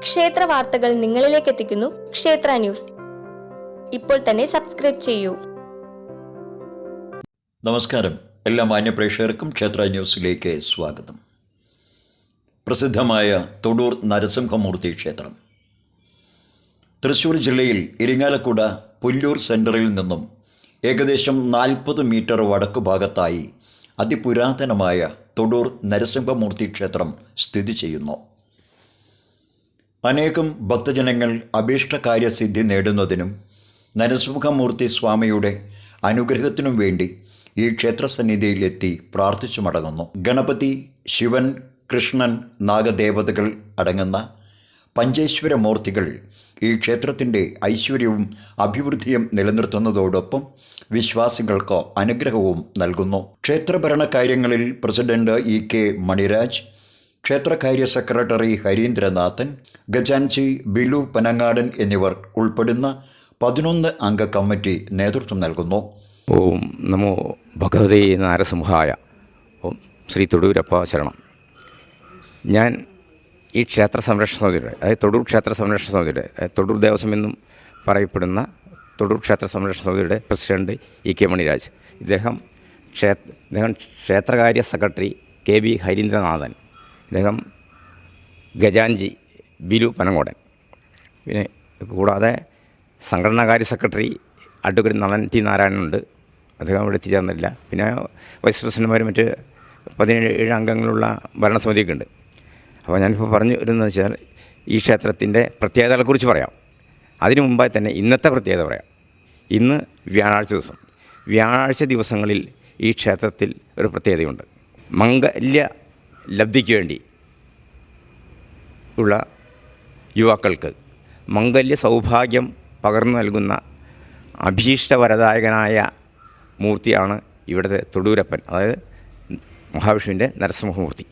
ക്ഷേത്ര വാർത്തകൾ നിങ്ങളിലേക്ക് എത്തിക്കുന്നു ക്ഷേത്ര ന്യൂസ്. ഇപ്പോൾ തന്നെ സബ്സ്ക്രൈബ് ചെയ്യൂ. നമസ്കാരം. എല്ലാ മാന്യപ്രേക്ഷകർക്കും ക്ഷേത്ര ന്യൂസിലേക്ക് സ്വാഗതം. പ്രസിദ്ധമായ തൊടൂർ നരസിംഹമൂർത്തി ക്ഷേത്രം തൃശ്ശൂർ ജില്ലയിൽ ഇരിങ്ങാലക്കുട പുല്ലൂർ സെൻറ്ററിൽ നിന്നും ഏകദേശം 40 മീറ്റർ വടക്കു ഭാഗത്തായി അതിപുരാതനമായ തൊടൂർ നരസിംഹമൂർത്തി ക്ഷേത്രം സ്ഥിതി ചെയ്യുന്നു. അനേകം ഭക്തജനങ്ങൾ അഭീഷ്ടകാര്യസിദ്ധി നേടുന്നതിനും നരസിംഹമൂർത്തി സ്വാമിയുടെ അനുഗ്രഹത്തിനും വേണ്ടി ഈ ക്ഷേത്രസന്നിധിയിലെത്തി പ്രാർത്ഥിച്ചു മടങ്ങുന്നു. ഗണപതി, ശിവൻ, കൃഷ്ണൻ, നാഗദേവതകൾ അടങ്ങുന്ന പഞ്ചേശ്വരമൂർത്തികൾ ഈ ക്ഷേത്രത്തിൻ്റെ ഐശ്വര്യവും അഭിവൃദ്ധിയും നിലനിർത്തുന്നതോടൊപ്പം വിശ്വാസികൾക്ക് അനുഗ്രഹവും നൽകുന്നു. ക്ഷേത്രഭരണകാര്യങ്ങളിൽ പ്രസിഡന്റ് EK മണിരാജ്, ക്ഷേത്രകാര്യ സെക്രട്ടറി ഹരീന്ദ്രനാഥൻ, ഖജാൻജി ബിലു പനങ്ങാടൻ എന്നിവർ ഉൾപ്പെടുന്ന 11 അംഗ കമ്മിറ്റി നേതൃത്വം നൽകുന്നു. ഓം നമോ ഭഗവതേ നാരസിംഹായ. ഓം ശ്രീ തൊടൂരപ്പ ശരണം. ഞാൻ ഈ ക്ഷേത്ര സംരക്ഷണ സമിതിയുടെ, അതായത് തൊടൂർ ക്ഷേത്ര സംരക്ഷണ സമിതിയുടെ, തൊടൂർ ദേവസ്വം എന്നും പറയപ്പെടുന്ന തൊടൂർ ക്ഷേത്ര സംരക്ഷണ സമിതിയുടെ പ്രസിഡന്റ് EK മണിരാജ്. ഇദ്ദേഹം ക്ഷേത്രകാര്യ സെക്രട്ടറി KB ഹരീന്ദ്രനാഥൻ, ഇദ്ദേഹം ഖജാൻജി ബിലു പനങ്ങോടൻ, പിന്നെ കൂടാതെ സംഘടനാകാര്യ സെക്രട്ടറി അഡ്വക്കേറ്റ് നളൻ T നാരായണനുണ്ട്. അദ്ദേഹം ഇവിടെ എത്തിച്ചേർന്നില്ല. പിന്നെ വൈസ് പ്രസിഡന്റുമാർ മറ്റ് 17 അംഗങ്ങളുള്ള ഭരണസമിതിയൊക്കെ ഉണ്ട്. അപ്പോൾ ഞാനിപ്പോൾ പറഞ്ഞു വരുന്നത് വെച്ചാൽ ഈ ക്ഷേത്രത്തിൻ്റെ പ്രത്യേകതകളെക്കുറിച്ച് പറയാം. അതിനു മുമ്പായി തന്നെ ഇന്നത്തെ പ്രത്യേകത പറയാം. ഇന്ന് വ്യാഴാഴ്ച ദിവസം. വ്യാഴാഴ്ച ദിവസങ്ങളിൽ ഈ ക്ഷേത്രത്തിൽ ഒരു പ്രത്യേകതയുണ്ട്. മംഗല്യ ലബ്ധിക്ക് വേണ്ടി ഉള്ള യുവാക്കൾക്ക് മംഗല്യ സൗഭാഗ്യം പകർന്നു നൽകുന്ന അഭീഷ്ടവരദായകനായ മൂർത്തിയാണ് ഇവിടുത്തെ തൊടൂരപ്പൻ, അതായത് മഹാവിഷ്ണുവിൻ്റെ നരസിംഹമൂർത്തി.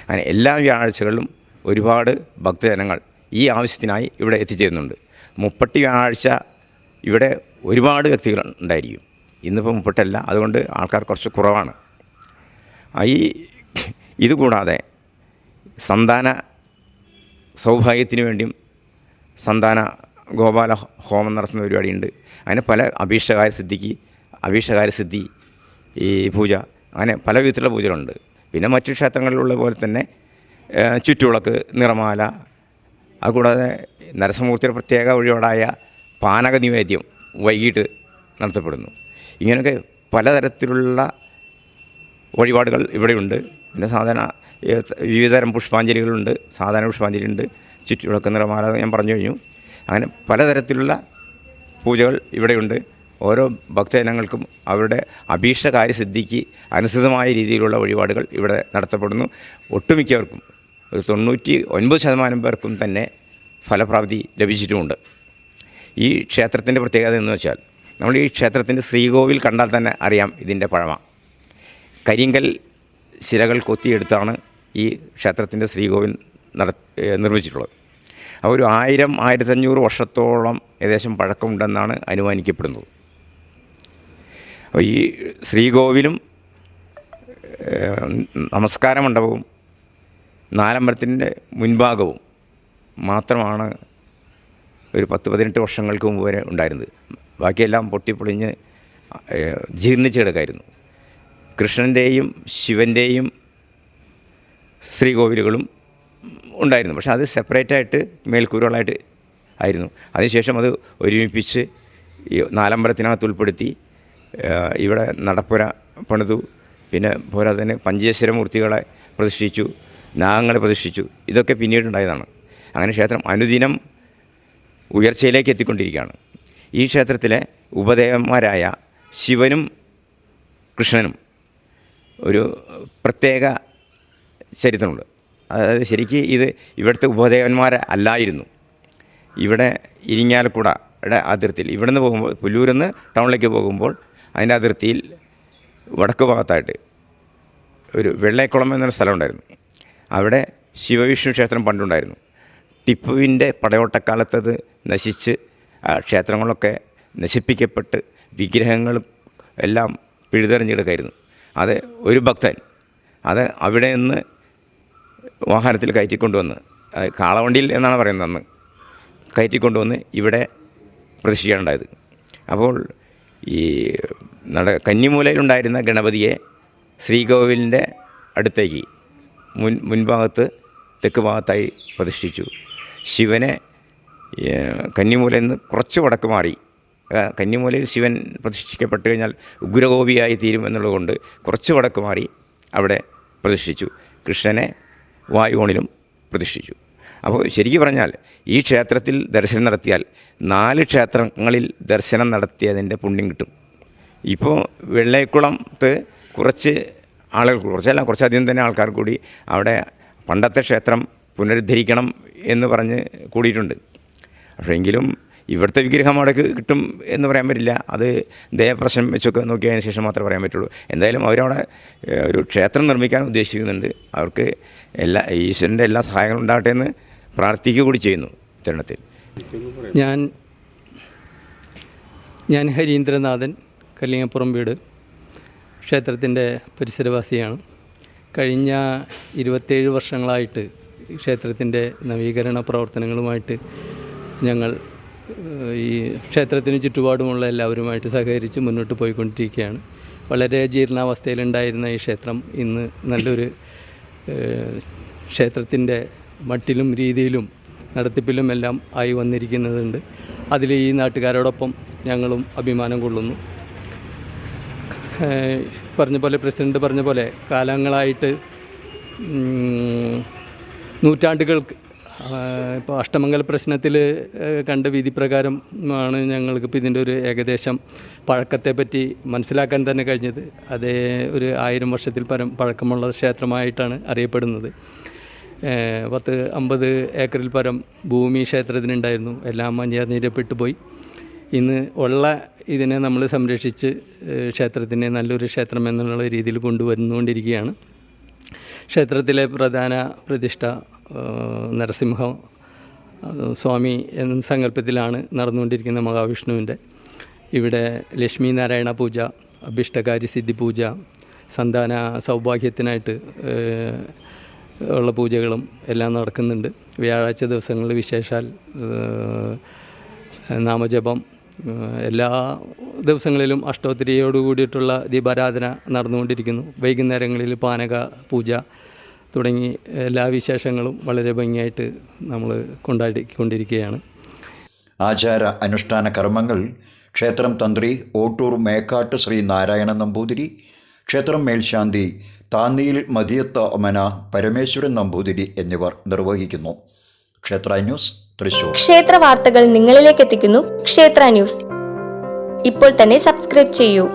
അങ്ങനെ എല്ലാ വ്യാഴാഴ്ചകളിലും ഒരുപാട് ഭക്തജനങ്ങൾ ഈ ആവശ്യത്തിനായി ഇവിടെ എത്തിച്ചേരുന്നുണ്ട്. 30 വ്യാഴാഴ്ച ഇവിടെ ഒരുപാട് വ്യക്തികൾ ഉണ്ടായിരിക്കും. ഇന്നിപ്പോൾ 30 അല്ല, അതുകൊണ്ട് ആൾക്കാർ കുറച്ച് കുറവാണ്. ഇതുകൂടാതെ സന്താന സൗഭാഗ്യത്തിന് വേണ്ടിയും സന്താന ഗോപാല ഹോമം നടത്തുന്ന പരിപാടിയുണ്ട്. അങ്ങനെ പല അഭീഷ്ടകാര്യസിദ്ധി ഈ പൂജ, അങ്ങനെ പല വിധത്തിലുള്ള പൂജകളുണ്ട്. പിന്നെ മറ്റു ക്ഷേത്രങ്ങളിലുള്ള പോലെ തന്നെ ചുറ്റുവിളക്ക്, നിറമാല, അതുകൂടാതെ നരസിംഹമൂർത്തിയുടെ പ്രത്യേക വഴിപാടായ പാനക നിവേദ്യം വൈകിട്ട് നടത്തപ്പെടുന്നു. ഇങ്ങനെയൊക്കെ പലതരത്തിലുള്ള വഴിപാടുകൾ ഇവിടെയുണ്ട്. പിന്നെ സാധാരണ വിവിധതരം പുഷ്പാഞ്ജലികളുണ്ട്. സാധാരണ പുഷ്പാഞ്ജലിയുണ്ട്, ചുറ്റുവിളക്ക്, നിറമാല ഞാൻ പറഞ്ഞു കഴിഞ്ഞു. അങ്ങനെ പലതരത്തിലുള്ള പൂജകൾ ഇവിടെയുണ്ട്. ഓരോ ഭക്തജനങ്ങൾക്കും അവരുടെ അഭീഷ്ടകാര്യസിദ്ധിക്ക് അനുസൃതമായ രീതിയിലുള്ള വഴിപാടുകൾ ഇവിടെ നടത്തപ്പെടുന്നു. ഒട്ടുമിക്കവർക്കും, ഒരു 99% പേർക്കും തന്നെ ഫലപ്രാപ്തി ലഭിച്ചിട്ടുമുണ്ട്. ഈ ക്ഷേത്രത്തിൻ്റെ പ്രത്യേകത എന്ന് വെച്ചാൽ, നമ്മൾ ഈ ക്ഷേത്രത്തിൻ്റെ ശ്രീകോവിൽ കണ്ടാൽ തന്നെ അറിയാം ഇതിൻ്റെ പഴമ. കരിങ്കൽ ശിലകൾ കൊത്തിയെടുത്താണ് ഈ ക്ഷേത്രത്തിൻ്റെ ശ്രീകോവിൽ നിർമ്മിച്ചിട്ടുള്ളത്. ഒരു 1000-1500 വർഷത്തോളം ഏകദേശം പഴക്കമുണ്ടെന്നാണ് അനുമാനിക്കപ്പെടുന്നത്. അപ്പോൾ ഈ ശ്രീകോവിലും നമസ്കാര മണ്ഡപവും നാലമ്പലത്തിൻ്റെ മുൻഭാഗവും മാത്രമാണ് ഒരു 10-18 വർഷങ്ങൾക്ക് മുമ്പ് വരെ ഉണ്ടായിരുന്നത്. ബാക്കിയെല്ലാം പൊട്ടിപ്പൊളിഞ്ഞ് ജീർണിച്ച് കിടക്കായിരുന്നു. കൃഷ്ണൻ്റെയും ശിവൻ്റെയും ശ്രീകോവിലുകളും ഉണ്ടായിരുന്നു. പക്ഷേ അത് സെപ്പറേറ്റായിട്ട് മേൽക്കൂരകളായിട്ട് ആയിരുന്നു. അതിനുശേഷം അത് ഒരുമിപ്പിച്ച് ഈ നാലമ്പലത്തിനകത്ത് ഉൾപ്പെടുത്തി ഇവിടെ നടപ്പുര പണിതു. പിന്നെ പോരാതെ തന്നെ പഞ്ചേശ്വരമൂർത്തികളെ പ്രതിഷ്ഠിച്ചു, നാഗങ്ങളെ പ്രതിഷ്ഠിച്ചു. ഇതൊക്കെ പിന്നീടുണ്ടായതാണ്. അങ്ങനെ ക്ഷേത്രം അനുദിനം ഉയർച്ചയിലേക്ക് എത്തിക്കൊണ്ടിരിക്കുകയാണ്. ഈ ക്ഷേത്രത്തിലെ ഉപദേവന്മാരായ ശിവനും കൃഷ്ണനും ഒരു പ്രത്യേക ചരിത്രമുണ്ട്. അതായത് ശരിക്കും ഇത് ഇവിടുത്തെ ഉപദേവന്മാരെ അല്ലായിരുന്നു. ഇവിടെ ഇരിങ്ങാലക്കുടയുടെ അതിർത്തിയിൽ, ഇവിടെ നിന്ന് പോകുമ്പോൾ, പുല്ലൂരിൽ നിന്ന് ടൗണിലേക്ക് പോകുമ്പോൾ അതിൻ്റെ അതിർത്തിയിൽ വടക്ക് ഭാഗത്തായിട്ട് ഒരു വെള്ളേക്കുളം എന്നൊരു സ്ഥലമുണ്ടായിരുന്നു. അവിടെ ശിവവിഷ്ണു ക്ഷേത്രം പണ്ടുണ്ടായിരുന്നു. ടിപ്പുവിൻ്റെ പടയോട്ടക്കാലത്തത് നശിച്ച് ക്ഷേത്രങ്ങളൊക്കെ നശിപ്പിക്കപ്പെട്ട് വിഗ്രഹങ്ങളും എല്ലാം പിഴുതെറിഞ്ഞെടുക്കായിരുന്നു. അത് ഒരു ഭക്തൻ അത് അവിടെ നിന്ന് വാഹനത്തിൽ കയറ്റിക്കൊണ്ടുവന്ന് കാളവണ്ടിയിൽ എന്നാണ് പറയുന്നത് അന്ന് കയറ്റിക്കൊണ്ടുവന്ന് ഇവിടെ പ്രതിഷ്ഠിക്കാനുണ്ടായത്. അപ്പോൾ ഈ കന്നിമൂലയിലുണ്ടായിരുന്ന ഗണപതിയെ ശ്രീകോവിലിൻ്റെ അടുത്തേക്ക് മുൻഭാഗത്ത് തെക്ക് ഭാഗത്തായി പ്രതിഷ്ഠിച്ചു. ശിവനെ കന്നിമൂലയിൽ നിന്ന് കുറച്ച് വടക്ക് മാറി, കന്നിമൂലയിൽ ശിവൻ പ്രതിഷ്ഠിക്കപ്പെട്ട് കഴിഞ്ഞാൽ ഉഗ്രകോപിയായി തീരും എന്നുള്ളതുകൊണ്ട് കുറച്ച് വടക്ക് മാറി അവിടെ പ്രതിഷ്ഠിച്ചു. കൃഷ്ണനെ വായുകോണിലും പ്രതിഷ്ഠിച്ചു. അപ്പോൾ ശരിക്കും പറഞ്ഞാൽ ഈ ക്ഷേത്രത്തിൽ ദർശനം നടത്തിയാൽ 4 ക്ഷേത്രങ്ങളിൽ ദർശനം നടത്തിയതിൻ്റെ പുണ്യം കിട്ടും. ഇപ്പോൾ വെള്ളയക്കുളത്ത് കുറച്ച് ആളുകൾ, കുറച്ചധികം തന്നെ ആൾക്കാർ കൂടി അവിടെ പണ്ടത്തെ ക്ഷേത്രം പുനരുദ്ധരിക്കണം എന്ന് പറഞ്ഞ് കൂടിയിട്ടുണ്ട്. പക്ഷേ എങ്കിലും ഇവിടുത്തെ വിഗ്രഹം അവിടെ കിട്ടും എന്ന് പറയാൻ പറ്റില്ല. അത് ദയപ്രശ്നം വെച്ചൊക്കെ നോക്കിയതിന് ശേഷം മാത്രമേ പറയാൻ പറ്റുള്ളൂ. എന്തായാലും അവരവിടെ ഒരു ക്ഷേത്രം നിർമ്മിക്കാൻ ഉദ്ദേശിക്കുന്നുണ്ട്. അവർക്ക് ഈശ്വരൻ്റെ എല്ലാ സഹായങ്ങളും ഉണ്ടാകട്ടെ എന്ന് പ്രാർത്ഥിക്കുക കൂടി ചെയ്യുന്നു തരുണത്തിൽ. ഞാൻ ഹരീന്ദ്രനാഥൻ, കല്ലിങ്ങപ്പുറം വീട്, ക്ഷേത്രത്തിൻ്റെ പരിസരവാസിയാണ്. കഴിഞ്ഞ 27 വർഷങ്ങളായിട്ട് ക്ഷേത്രത്തിൻ്റെ നവീകരണ പ്രവർത്തനങ്ങളുമായിട്ട് ഞങ്ങൾ ഈ ക്ഷേത്രത്തിന് ചുറ്റുപാടുമുള്ള എല്ലാവരുമായിട്ട് സഹകരിച്ച് മുന്നോട്ട് പോയിക്കൊണ്ടിരിക്കുകയാണ്. വളരെ ജീർണാവസ്ഥയിലുണ്ടായിരുന്ന ഈ ക്ഷേത്രം ഇന്ന് നല്ലൊരു ക്ഷേത്രത്തിൻ്റെ മട്ടിലും രീതിയിലും നടത്തിപ്പിലും എല്ലാം ആയി വന്നിരിക്കുന്നതുണ്ട്. അതിൽ ഈ നാട്ടുകാരോടൊപ്പം ഞങ്ങളും അഭിമാനം കൊള്ളുന്നു. പ്രസിഡന്റ് പറഞ്ഞ പോലെ കാലങ്ങളായിട്ട് നൂറ്റാണ്ടുകൾക്ക് ഇപ്പോൾ അഷ്ടമംഗല പ്രശ്നത്തിൽ കണ്ട വിധിപ്രകാരം ആണ് ഞങ്ങൾക്കിപ്പോൾ ഇതിൻ്റെ ഒരു ഏകദേശം പഴക്കത്തെപ്പറ്റി മനസ്സിലാക്കാൻ തന്നെ കഴിഞ്ഞത്. അതേ ഒരു 1000 വർഷത്തിൽ പരം പഴക്കമുള്ള ക്ഷേത്രമായിട്ടാണ് അറിയപ്പെടുന്നത്. 50 ഏക്കറിൽ പരം ഭൂമി ക്ഷേത്രത്തിനുണ്ടായിരുന്നു. എല്ലാം മഞ്ഞിരപ്പെട്ടു പോയി. ഇന്ന് ഉള്ള ഇതിനെ നമ്മൾ സംരക്ഷിച്ച് ക്ഷേത്രത്തിനെ നല്ലൊരു ക്ഷേത്രം എന്നുള്ള രീതിയിൽ കൊണ്ടുവന്നുകൊണ്ടിരിക്കുകയാണ്. ക്ഷേത്രത്തിലെ പ്രധാന പ്രതിഷ്ഠ നരസിംഹ സ്വാമി എന്ന സങ്കല്പത്തിലാണ് നടന്നുകൊണ്ടിരിക്കുന്ന മഹാവിഷ്ണുവിൻ്റെ. ഇവിടെ ലക്ഷ്മി നാരായണ പൂജ, അഭിഷ്ടകാരി സിദ്ധി പൂജ, സന്താന സൗഭാഗ്യത്തിനായിട്ട് ഉള്ള പൂജകളും എല്ലാം നടക്കുന്നുണ്ട്. വ്യാഴാഴ്ച ദിവസങ്ങളിൽ വിശേഷാൽ നാമജപം, എല്ലാ ദിവസങ്ങളിലും അഷ്ടോത്തരിയോട് കൂടിയിട്ടുള്ള ദീപാരാധന നടന്നുകൊണ്ടിരിക്കുന്നു. വൈകുന്നേരങ്ങളിൽ പാനക പൂജ തുടങ്ങി എല്ലാ വിശേഷങ്ങളും വളരെ ഭംഗിയായിട്ട് നമ്മൾ കൊണ്ടാടിക്കൊണ്ടിരിക്കുകയാണ്. ആചാര അനുഷ്ഠാന കർമ്മങ്ങൾ ക്ഷേത്രം തന്ത്രി ഓട്ടൂർ മേക്കാട്ട് ശ്രീ നാരായണ നമ്പൂതിരി, ക്ഷേത്രം മേൽശാന്തി താന്നിയിൽ മതിയത്ത് ഒമന പരമേശ്വരൻ നമ്പൂതിരി എന്നിവർ നിർവഹിക്കുന്നു. ക്ഷേത്ര ന്യൂസ്, തൃശൂർ. ക്ഷേത്ര വാർത്തകൾ നിങ്ങളിലേക്ക് എത്തിക്കുന്നു ക്ഷേത്ര ന്യൂസ്. ഇപ്പോൾ തന്നെ സബ്സ്ക്രൈബ് ചെയ്യൂ.